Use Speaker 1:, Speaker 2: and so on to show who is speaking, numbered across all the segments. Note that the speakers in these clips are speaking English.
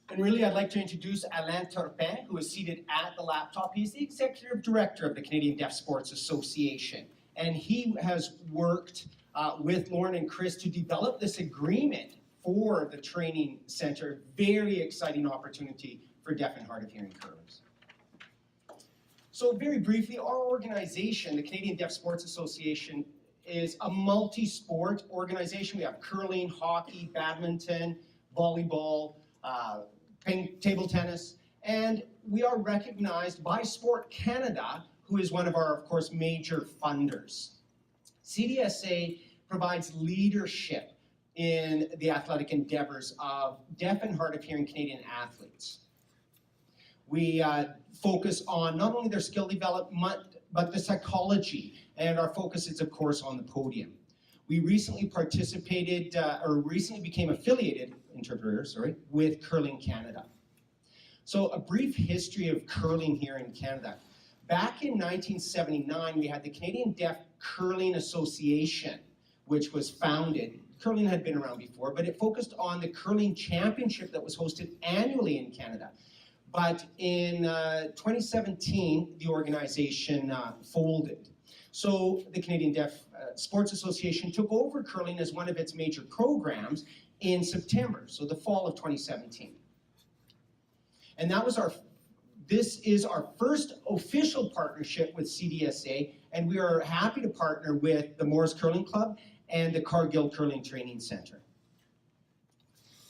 Speaker 1: And really, I'd like to introduce Alain Turpin, who is seated at the laptop. He's the Executive Director of the Canadian Deaf Sports Association. And he has worked with Lauren and Chris to develop this agreement for the training center. Very exciting opportunity for deaf and hard of hearing curlers. So very briefly, our organization, the Canadian Deaf Sports Association, is a multi-sport organization. We have curling, hockey, badminton, volleyball, table tennis, and we are recognized by Sport Canada, who is one of our, of course, major funders. CDSA provides leadership in the athletic endeavors of deaf and hard of hearing Canadian athletes. We focus on not only their skill development, but the psychology, and our focus is, of course, on the podium. We recently participated, or recently became affiliated, with Curling Canada. So a brief history of curling here in Canada. Back in 1979, we had the Canadian Deaf Curling Association, which was founded. Curling had been around before, but it focused on the curling championship that was hosted annually in Canada. But in 2017, the organization folded. So the Canadian Deaf Sports Association took over curling as one of its major programs in September, so the fall of 2017. And that was this is our first official partnership with CDSA, and we are happy to partner with the Morris Curling Club and the Cargill Curling Training Center.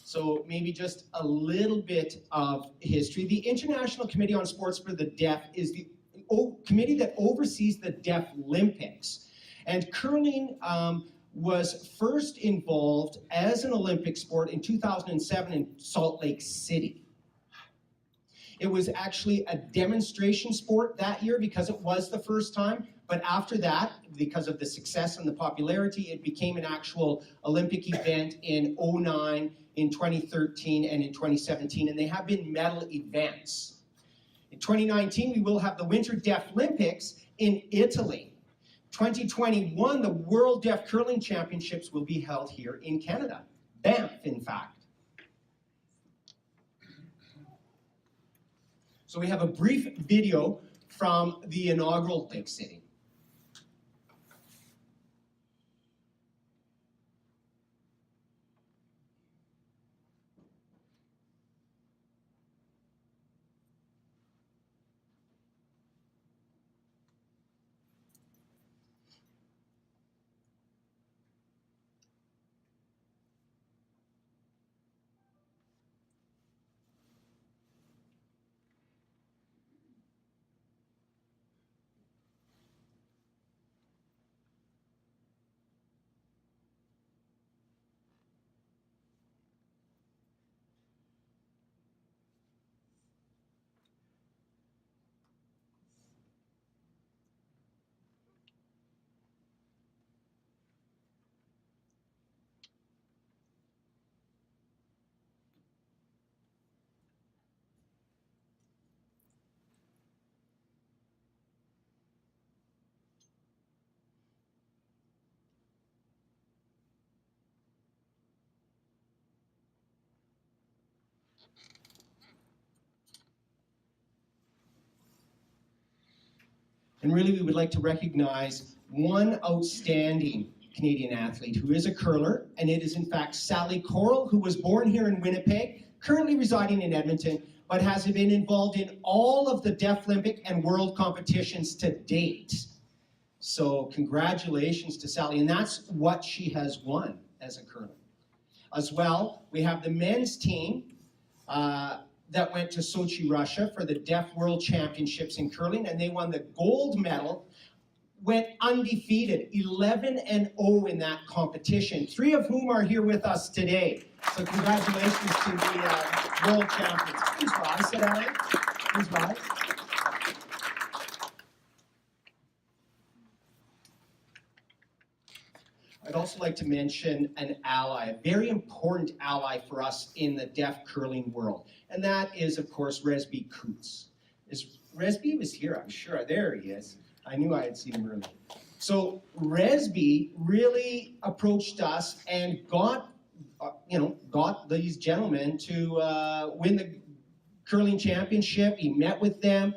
Speaker 1: So maybe just a little bit of history. The International Committee on Sports for the Deaf is the committee that oversees the Deaf Olympics. And curling was first involved as an Olympic sport in 2007 in Salt Lake City. It was actually a demonstration sport that year because it was the first time, but after that, because of the success and the popularity, it became an actual Olympic event in 2009, in 2013, and in 2017, and they have been medal events. In 2019, we will have the Winter Deaf Olympics in Italy. 2021, the World Deaf Curling Championships will be held here in Canada, Banff, in fact. So we have a brief video from the inaugural Lake City. And really, we would like to recognize one outstanding Canadian athlete who is a curler, and it is in fact Sally Coral, who was born here in Winnipeg, currently residing in Edmonton, but has been involved in all of the Deaf Olympic and World competitions to date. So congratulations to Sally, and that's what she has won as a curler. As well, we have the men's team that went to Sochi, Russia for the Deaf World Championships in curling, and they won the gold medal, went undefeated, 11-0 in that competition, 3 of whom are here with us today. So congratulations to the world champions. Please rise, said Alan. Please rise. I'd also like to mention an ally, a very important ally for us in the deaf curling world, and that is, of course, Resby Coots. Resby was here, I'm sure. There he is. I knew I had seen him earlier. So Resby really approached us and got got these gentlemen to win the curling championship. He met with them.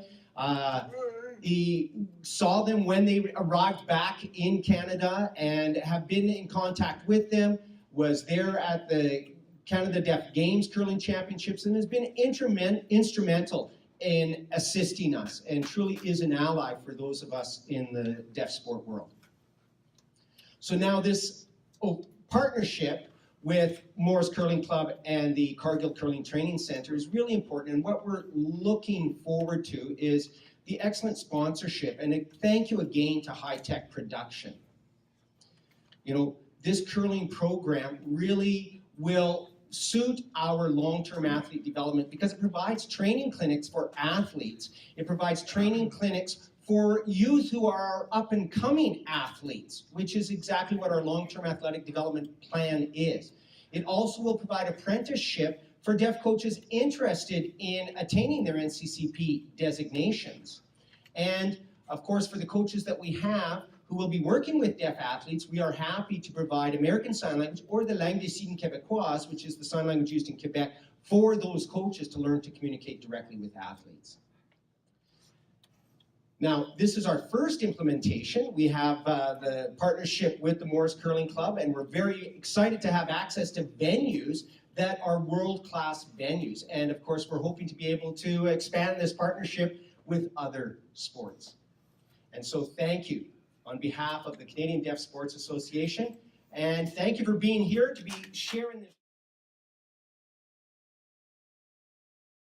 Speaker 1: He saw them when they arrived back in Canada and have been in contact with them, was there at the Canada Deaf Games Curling Championships, and has been instrumental in assisting us, and truly is an ally for those of us in the deaf sport world. So now this partnership with Morris Curling Club and the Cargill Curling Training Center is really important, and what we're looking forward to is the excellent sponsorship, and a thank you again to High Tech Production. This curling program really will suit our long-term athlete development because it provides training clinics for athletes. It provides training clinics for youth who are up-and-coming athletes, which is exactly what our long-term athletic development plan is. It also will provide apprenticeship for deaf coaches interested in attaining their NCCP designations. And of course, for the coaches that we have who will be working with deaf athletes, we are happy to provide American Sign Language or the Langue des Signes Québécoise, which is the sign language used in Quebec, for those coaches to learn to communicate directly with athletes. Now, this is our first implementation. We have the partnership with the Morris Curling Club, and we're very excited to have access to venues that are world-class venues. And of course, we're hoping to be able to expand this partnership with other sports. And so thank you on behalf of the Canadian Deaf Sports Association, and thank you for being here to be sharing this.